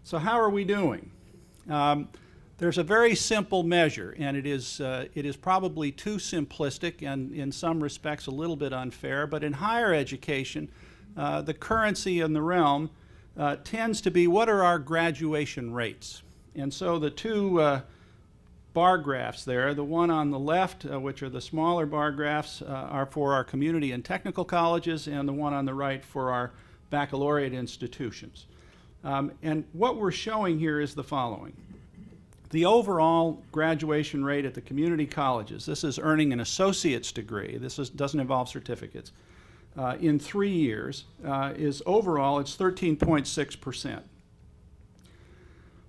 So how are we doing? There's a very simple measure, and it is probably too simplistic and in some respects a little bit unfair, but in higher education, the currency in the realm tends to be what are our graduation rates. And so the two bar graphs there, the one on the left, which are the smaller bar graphs, are for our community and technical colleges, and the one on the right for our baccalaureate institutions. And what we're showing here is the following. The overall graduation rate at the community colleges, this is earning an associate's degree, doesn't involve certificates, in 3 years, is overall, it's 13.6%.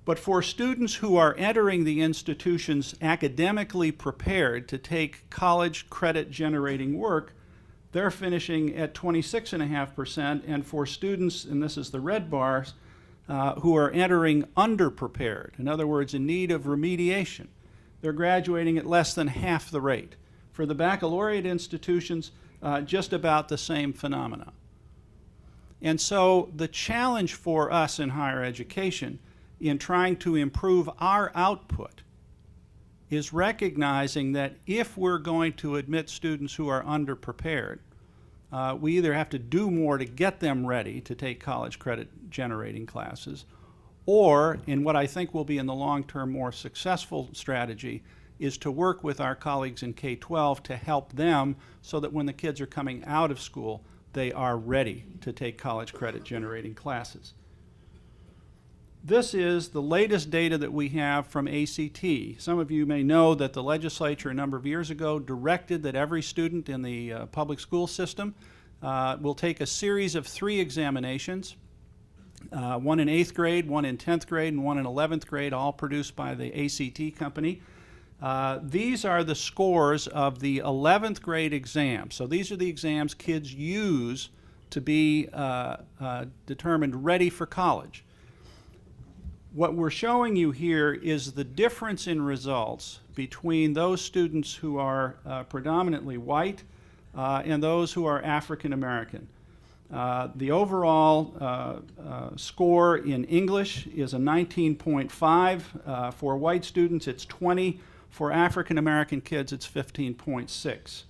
But for students who are entering the institutions academically prepared to take college credit generating work, they're finishing at 26.5%, and for students, and this is the red bars, who are entering underprepared, in other words, in need of remediation, they're graduating at less than half the rate. For the baccalaureate institutions, just about the same phenomena. And so the challenge for us in higher education in trying to improve our output is recognizing that if we're going to admit students who are underprepared, we either have to do more to get them ready to take college credit generating classes, or, in what I think will be in the long term more successful strategy, is to work with our colleagues in K-12 to help them so that when the kids are coming out of school, they are ready to take college credit generating classes. This is the latest data that we have from ACT. Some of you may know that the legislature a number of years ago directed that every student in the public school system will take a series of 3 examinations, one in 8th grade, one in 10th grade, and one in 11th grade, all produced by the ACT company. These are the scores of the 11th grade exam. So these are the exams kids use to be determined ready for college. What we're showing you here is the difference in results between those students who are predominantly white and those who are African American. The overall score in English is a 19.5. For white students, it's 20. For African American kids, it's 15.6.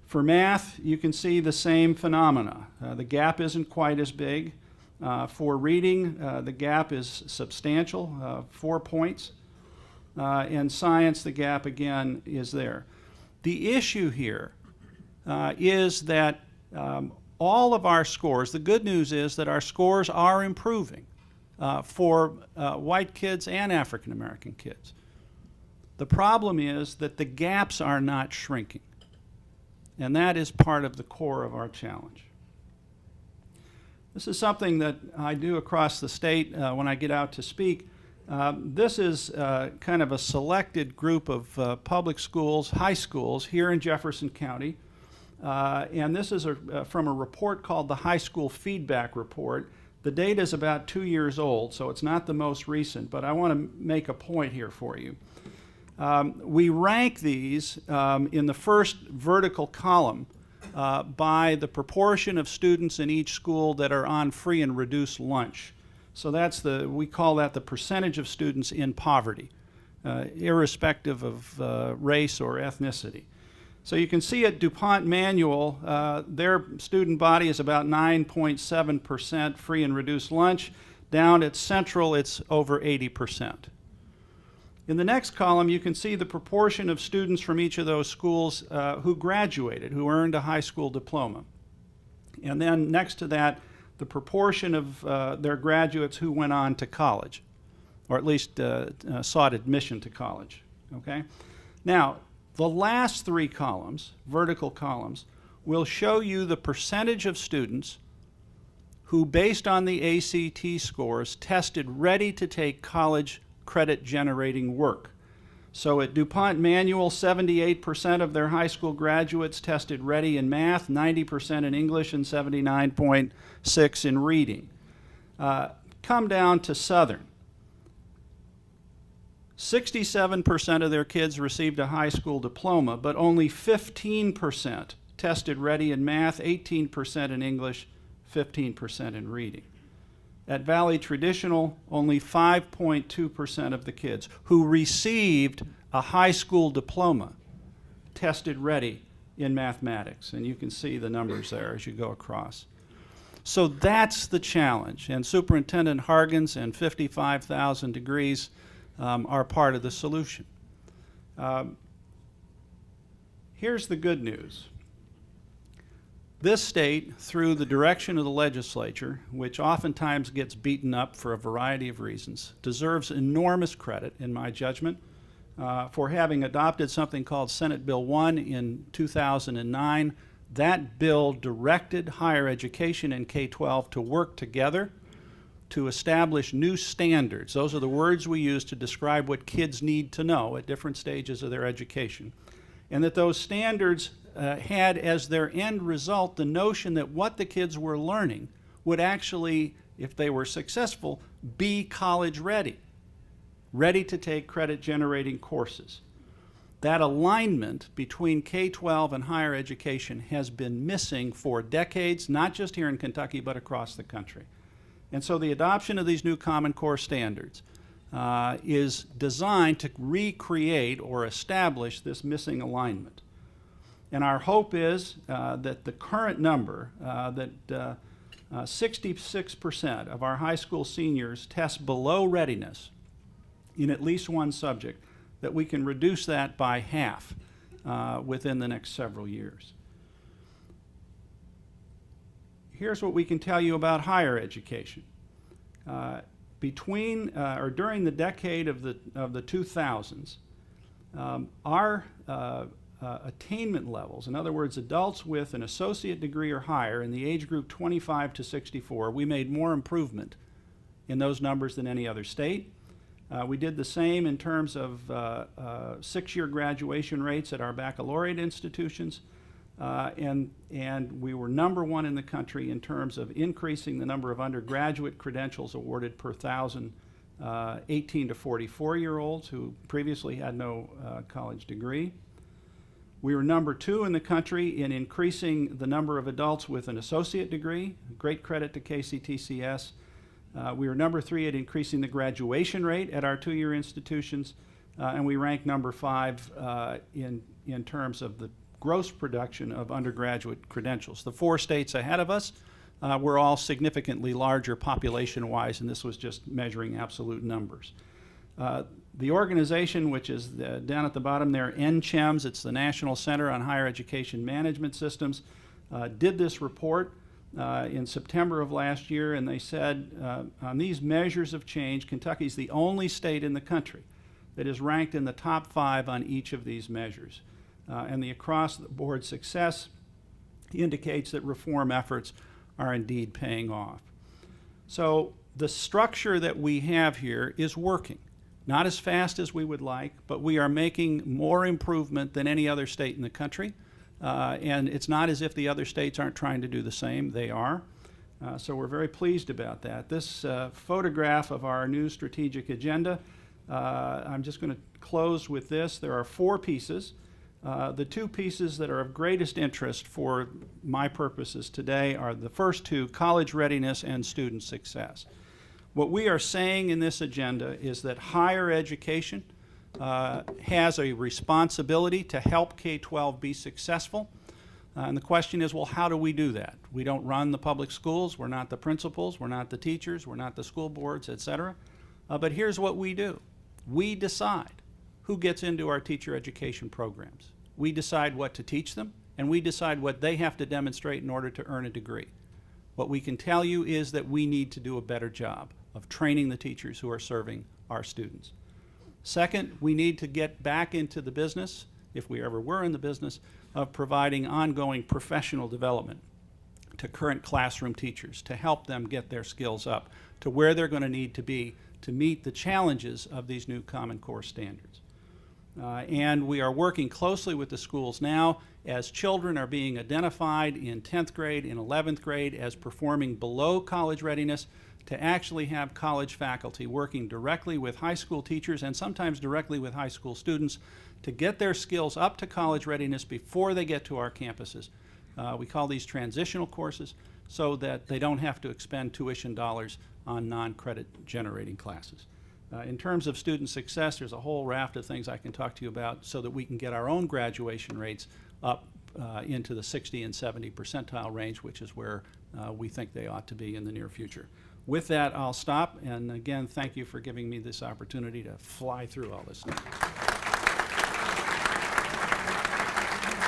For math, you can see the same phenomena. The gap isn't quite as big. For reading, the gap is substantial, 4 points. In science, the gap again is there. The issue here is that all of our scores, the good news is that our scores are improving for white kids and African American kids. The problem is that the gaps are not shrinking, and that is part of the core of our challenge. This is something that I do across the state when I get out to speak. This is kind of a selected group of public schools, high schools here in Jefferson County. And this is from a report called the High School Feedback Report. The data is about 2 years old, so it's not the most recent, but I want to make a point here for you. We rank these in the first vertical column by the proportion of students in each school that are on free and reduced lunch. So that's we call that the percentage of students in poverty, irrespective of race or ethnicity. So you can see at DuPont Manual, their student body is about 9.7% free and reduced lunch. Down at Central, it's over 80%. In the next column, you can see the proportion of students from each of those schools who graduated, who earned a high school diploma. And then next to that, the proportion of their graduates who went on to college, or at least sought admission to college. Okay? Now, the last 3 columns, vertical columns, will show you the percentage of students who, based on the ACT scores, tested ready to take college credit generating work. So at DuPont Manual, 78% of their high school graduates tested ready in math, 90% in English, and 79.6% in reading. Come down to Southern. 67% of their kids received a high school diploma, but only 15% tested ready in math, 18% in English, 15% in reading. At Valley Traditional, only 5.2% of the kids who received a high school diploma tested ready in mathematics. And you can see the numbers there as you go across. So that's the challenge. And Superintendent Hargens and 55,000 degrees are part of the solution. Here's the good news. This state, through the direction of the legislature, which oftentimes gets beaten up for a variety of reasons, deserves enormous credit, in my judgment, for having adopted something called Senate Bill 1 in 2009. That bill directed higher education and K-12 to work together to establish new standards. Those are the words we use to describe what kids need to know at different stages of their education. And that those standards had as their end result the notion that what the kids were learning would actually, if they were successful, be college ready, ready to take credit-generating courses. That alignment between K-12 and higher education has been missing for decades, not just here in Kentucky, but across the country. And so the adoption of these new Common Core standards is designed to recreate or establish this missing alignment. And our hope is that the current number, that 66% of our high school seniors test below readiness in at least one subject, that we can reduce that by half within the next several years. Here's what we can tell you about higher education. During the decade of the 2000s, our attainment levels, in other words, adults with an associate degree or higher in the age group 25 to 64, we made more improvement in those numbers than any other state. We did the same in terms of 6-year graduation rates at our baccalaureate institutions, and we were #1 in the country in terms of increasing the number of undergraduate credentials awarded per 1,000 18 to 44-year-olds who previously had no college degree. We were #2 in the country in increasing the number of adults with an associate degree. Great credit to KCTCS. We were #3 at increasing the graduation rate at our 2-year institutions, and we ranked #5 in terms of the gross production of undergraduate credentials. The 4 states ahead of us were all significantly larger population-wise, and this was just measuring absolute numbers. The organization, which is down at the bottom there, NCHEMS, it's the National Center on Higher Education Management Systems, did this report in September of last year, and they said on these measures of change, Kentucky's the only state in the country that is ranked in the top 5 on each of these measures. And the across-the-board success indicates that reform efforts are indeed paying off. So the structure that we have here is working. Not as fast as we would like, but we are making more improvement than any other state in the country. And it's not as if the other states aren't trying to do the same. They are. So we're very pleased about that. This photograph of our new strategic agenda, I'm just going to close with this. There are 4 pieces. The 2 pieces that are of greatest interest for my purposes today are the first 2, college readiness and student success. What we are saying in this agenda is that higher education has a responsibility to help K-12 be successful. And the question is, well, how do we do that? We don't run the public schools. We're not the principals. We're not the teachers. We're not the school boards, et cetera. But here's what we do. We decide who gets into our teacher education programs. We decide what to teach them, and we decide what they have to demonstrate in order to earn a degree. What we can tell you is that we need to do a better job of training the teachers who are serving our students. Second, we need to get back into the business, if we ever were in the business, of providing ongoing professional development to current classroom teachers to help them get their skills up to where they're going to need to be to meet the challenges of these new Common Core standards. And we are working closely with the schools now as children are being identified in 10th grade, in 11th grade as performing below college readiness, to actually have college faculty working directly with high school teachers and sometimes directly with high school students to get their skills up to college readiness before they get to our campuses. We call these transitional courses so that they don't have to expend tuition dollars on non-credit generating classes. In terms of student success, there's a whole raft of things I can talk to you about so that we can get our own graduation rates up into the 60 and 70 percentile range, which is where we think they ought to be in the near future. With that, I'll stop, and again, thank you for giving me this opportunity to fly through all this stuff.